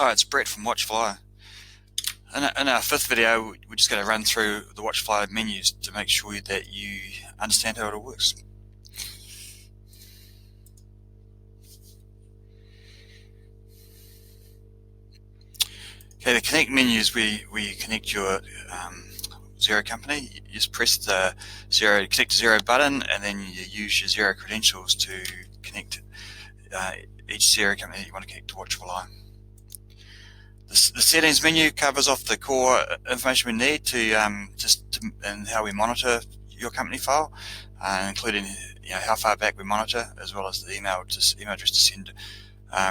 Hi, it's Brett from Watchful Eye. In our fifth video, we're just going to run through the Watchful Eye menus to make sure that you understand how it all works. Okay, the connect menu is where you connect your Xero company. You just press the connect to Xero button, and then you use your Xero credentials to connect each Xero company that you want to connect to Watchful Eye. The settings menu covers off the core information we need and how we monitor your company file, including how far back we monitor, as well as the email address to send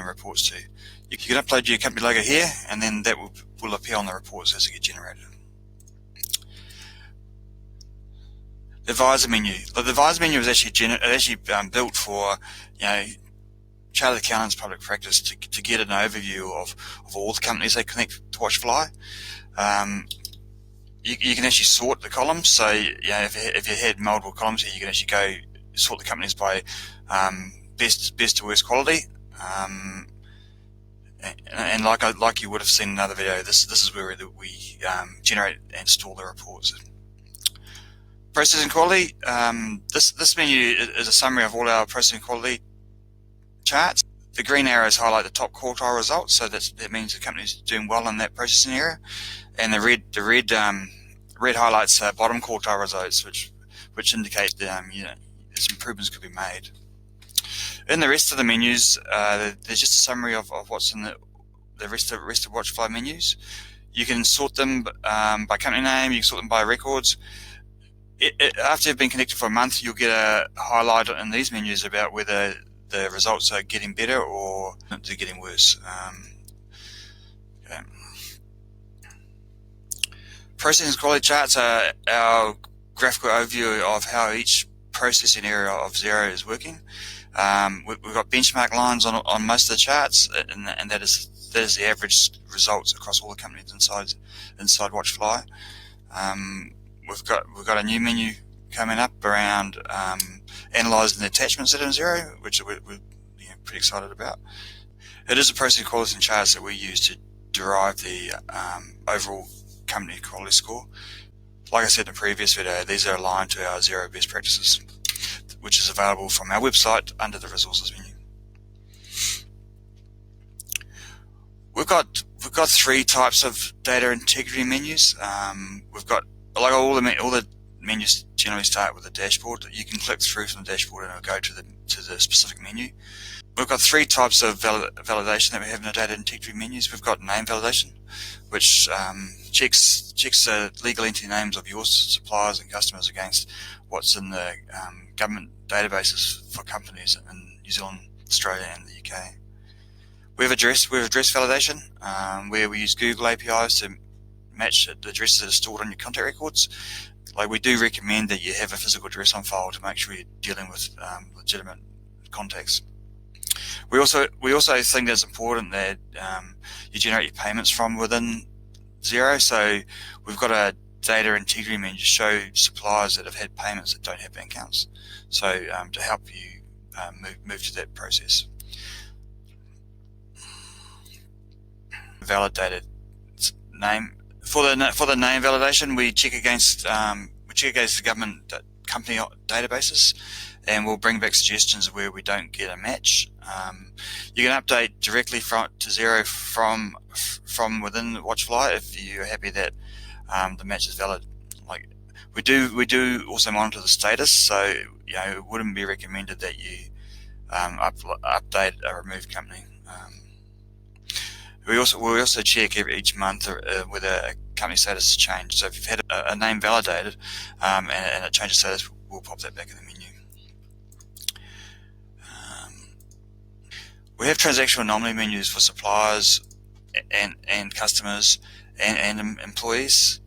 reports to. You can upload your company logo here, and then that will appear on the reports as they get generated. The advisor menu. The advisor menu is actually built for chartered accountants, public practice to get an overview of all the companies they connect to Watchful Eye. You can actually sort the columns. So if you had multiple columns here, you can actually go sort the companies by best to worst quality. And like you would have seen in another video, this is where we generate and store the reports. Processing quality. This menu is a summary of all our processing quality charts. The green arrows highlight the top quartile results, so that means the company's doing well in that processing area, and the red highlights bottom quartile results, which indicate some improvements could be made. In the rest of the menus, there's just a summary of what's in the rest of Watchful Eye menus. You can sort them by company name. You can sort them by records. After you've been connected for a month, you'll get a highlight in these menus about whether the results are getting better or they're getting worse. Okay. Processing quality charts are our graphical overview of how each processing area of Xero is working. We've got benchmark lines on most of the charts, and that is the average results across all the companies inside Watchful Eye. We've got a new menu coming up around analysing the attachments in Xero, which we're pretty excited about. It is a processing quality and charts that we use to derive the overall company quality score. Like I said in the previous video, these are aligned to our Xero best practices, which is available from our website under the resources menu. We've got three types of data integrity menus. We've got, like all the menus generally start with a dashboard. You can click through from the dashboard and it'll go to the specific menu. We've got three types of validation that we have in the data integrity menus. We've got name validation, which checks the legal entity names of your suppliers and customers against what's in the government databases for companies in New Zealand, Australia, and the UK. We have address validation, where we use Google APIs to match the addresses that are stored on your contact records. Like, we do recommend that you have a physical address on file to make sure you're dealing with legitimate contacts. We also think that it's important that you generate your payments from within Xero. So we've got a data integrity menu to show suppliers that have had payments that don't have bank accounts. So to help you move to that process. Validated name. For the name validation, we check against the government company databases, and we'll bring back suggestions of where we don't get a match. You can update directly to Xero from within Watchful Eye if you're happy that the match is valid. Like, we do also monitor the status, so it wouldn't be recommended that you update a removed company. We also check each month whether a company status has changed. So if you've had a name validated and it changes status, we'll pop that back in the menu. We have transactional anomaly menus for suppliers and customers and employees,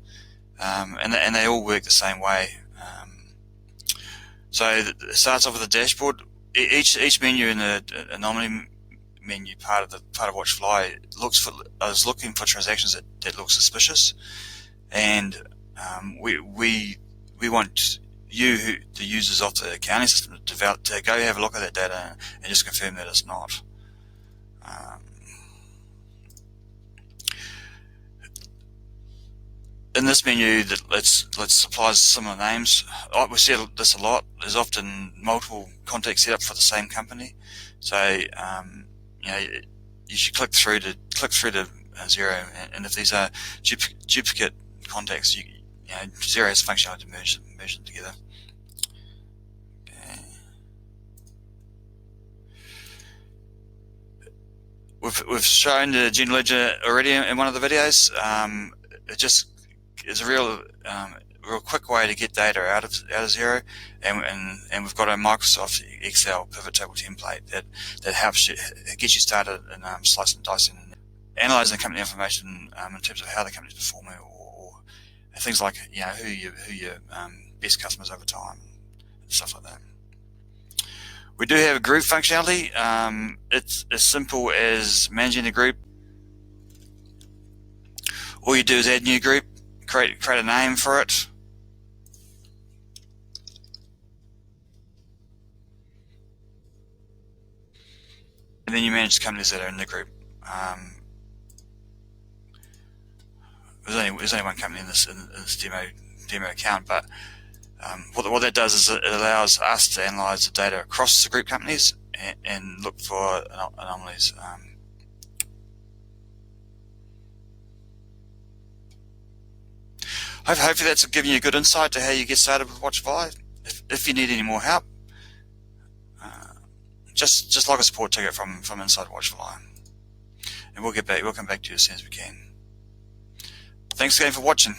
and they all work the same way. So it starts off with a dashboard. Each menu in the anomaly menu part of Watchful Eye is looking for transactions that look suspicious, and we want you, the users of the accounting system, to go have a look at that data and just confirm that it's not. in this menu, that let's supply similar names. We see this a lot. There's often multiple contacts set up for the same company, so you should click through to Xero, and if these are duplicate contacts, Xero has functionality to merge them together. Okay. We've shown the general ledger already in one of the videos. It just is a real quick way to get data out of Xero, and we've got a Microsoft Excel pivot table template that helps you, it gets you started in slicing and dicing and analysing the company information in terms of how the company's performing, or things like who your best customers over time and stuff like that. We do have a group functionality. It's as simple as managing the group. All you do is add new group, create a name for it. And then you manage the companies that are in the group. There's only one company in this demo account, but what that does is it allows us to analyse the data across the group companies and look for anomalies. Hopefully that's given you a good insight to how you get started with Watchful Eye. If you need any more help, just log a support ticket from inside Watchful Eye, and we'll come back to you as soon as we can. Thanks again for watching.